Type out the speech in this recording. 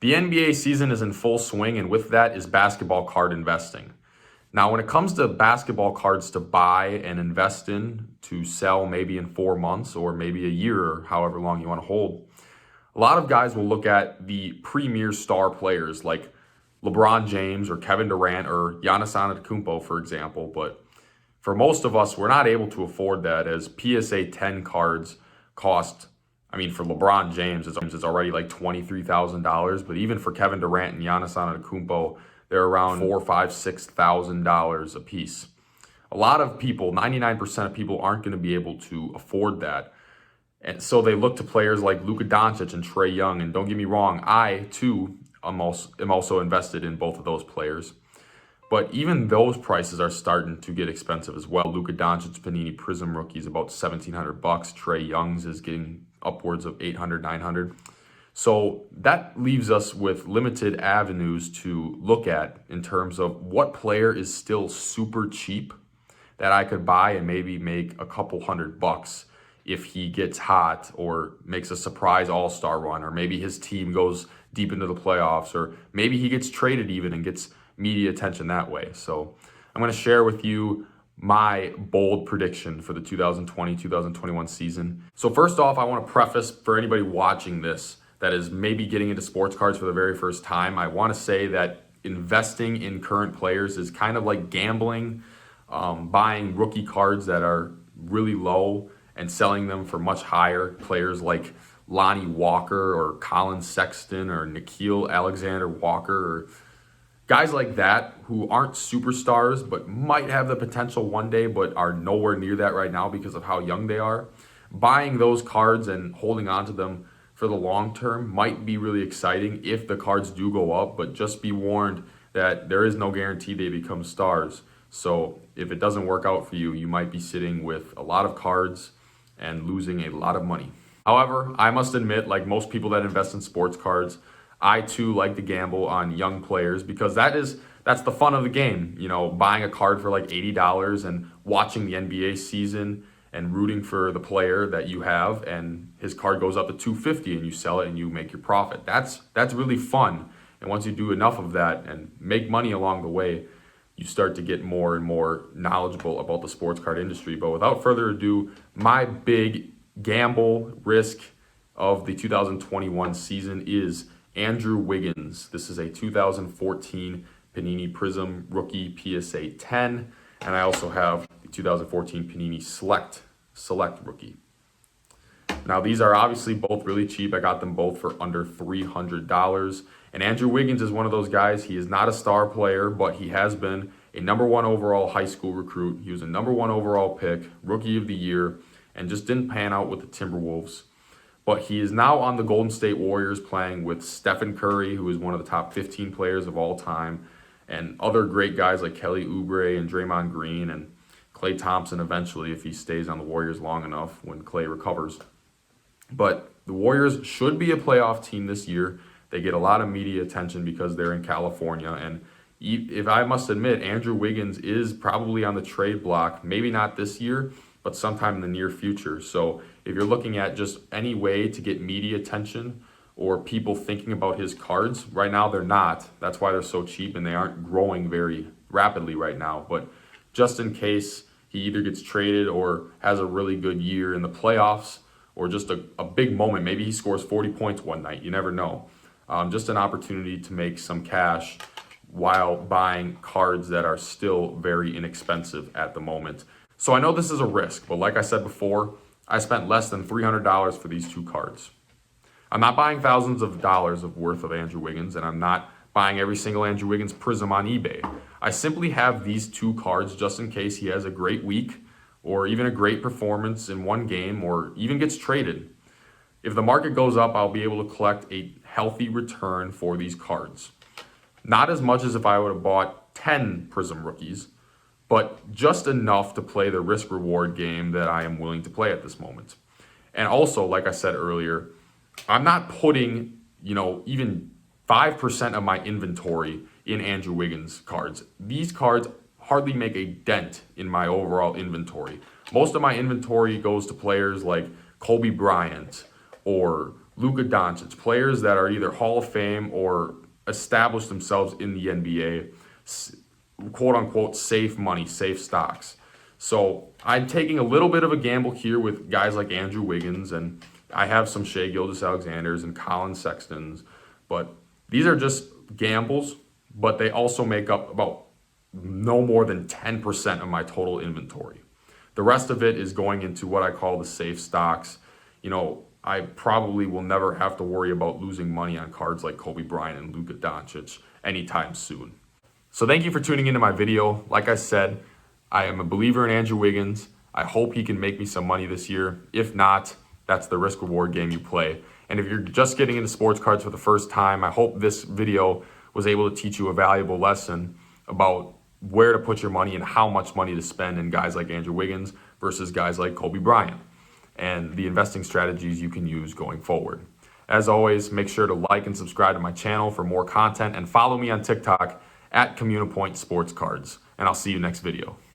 The NBA season is in full swing, and with that is basketball card investing. Now, when it comes to basketball cards to buy and invest in, to sell maybe in 4 months or maybe a year or however long you want to hold, a lot of guys will look at the premier star players like LeBron James or Kevin Durant or Giannis Antetokounmpo, for example. But for most of us, we're not able to afford that, as PSA 10 cards cost. I mean, for LeBron James, it's already like $23,000. But even for Kevin Durant and Giannis Antetokounmpo, they're around $4,000, $5,000, $6,000 a piece. A lot of people, 99% of people, aren't going to be able to afford that. And so they look to players like Luka Doncic and Trae Young. And don't get me wrong, I too am also invested in both of those players. But even those prices are starting to get expensive as well. Luka Doncic's Panini Prism rookie is about $1,700. Trae Young's is getting upwards of $800, $900. So that leaves us with limited avenues to look at in terms of what player is still super cheap that I could buy and maybe make a couple $100 if he gets hot or makes a surprise all-star run, or maybe his team goes deep into the playoffs, or maybe he gets traded even and gets media attention that way. So I'm going to share with you my bold prediction for the 2020-2021 season. So first off, I want to preface for anybody watching this that is maybe getting into sports cards for the very first time, I want to say that investing in current players is kind of like gambling, buying rookie cards that are really low and selling them for much higher. Players like Lonnie Walker or Colin Sexton or Nickeil Alexander-Walker, or guys like that who aren't superstars but might have the potential one day but are nowhere near that right now because of how young they are. Buying those cards and holding on to them for the long term might be really exciting if the cards do go up, but just be warned that there is no guarantee they become stars. So if it doesn't work out for you, you might be sitting with a lot of cards and losing a lot of money. However, I must admit, like most people that invest in sports cards, I too like to gamble on young players because that's the fun of the game. You know, buying a card for like $80 and watching the NBA season and rooting for the player that you have, and his card goes up to $250 and you sell it and you make your profit. That's really fun. And once you do enough of that and make money along the way, you start to get more and more knowledgeable about the sports card industry. But without further ado, my big gamble risk of the 2021 season is Andrew Wiggins. This is a 2014 Panini Prism rookie PSA 10. And I also have the 2014 Panini Select rookie. Now, these are obviously both really cheap. I got them both for under $300. And Andrew Wiggins is one of those guys. He is not a star player, but he has been a #1 overall high school recruit. He was a #1 overall pick, rookie of the year, and just didn't pan out with the Timberwolves. But he is now on the Golden State Warriors playing with Stephen Curry, who is one of the top 15 players of all time, and other great guys like Kelly Oubre and Draymond Green and Klay Thompson eventually, if he stays on the Warriors long enough when Klay recovers. But the Warriors should be a playoff team this year. They get a lot of media attention because they're in California. And if I must admit, Andrew Wiggins is probably on the trade block, maybe not this year, but sometime in the near future. So if you're looking at just any way to get media attention or people thinking about his cards, right now they're not. That's why they're so cheap and they aren't growing very rapidly right now. But just in case he either gets traded or has a really good year in the playoffs, or just a big moment, maybe he scores 40 points one night, you never know. Just an opportunity to make some cash while buying cards that are still very inexpensive at the moment. So I know this is a risk, but like I said before, I spent less than $300 for these two cards. I'm not buying thousands of dollars of worth of Andrew Wiggins, and I'm not buying every single Andrew Wiggins Prism on eBay. I simply have these two cards just in case he has a great week or even a great performance in one game or even gets traded. If the market goes up, I'll be able to collect a healthy return for these cards. Not as much as if I would have bought 10 Prism rookies, but just enough to play the risk-reward game that I am willing to play at this moment. And also, like I said earlier, I'm not putting, even 5% of my inventory in Andrew Wiggins cards. These cards hardly make a dent in my overall inventory. Most of my inventory goes to players like Kobe Bryant or Luka Doncic, players that are either Hall of Fame or established themselves in the NBA, quote unquote, safe money, safe stocks. So I'm taking a little bit of a gamble here with guys like Andrew Wiggins, and I have some Shai Gilgeous-Alexanders and Colin Sextons, but these are just gambles, but they also make up about no more than 10% of my total inventory. The rest of it is going into what I call the safe stocks. You know, I probably will never have to worry about losing money on cards like Kobe Bryant and Luka Doncic anytime soon. So thank you for tuning into my video. Like I said, I am a believer in Andrew Wiggins. I hope he can make me some money this year. If not, that's the risk reward game you play. And if you're just getting into sports cards for the first time, I hope this video was able to teach you a valuable lesson about where to put your money and how much money to spend in guys like Andrew Wiggins versus guys like Kobe Bryant, and the investing strategies you can use going forward. As always, make sure to like and subscribe to my channel for more content, and follow me on TikTok at CommuniPoint Sports Cards. And I'll see you next video.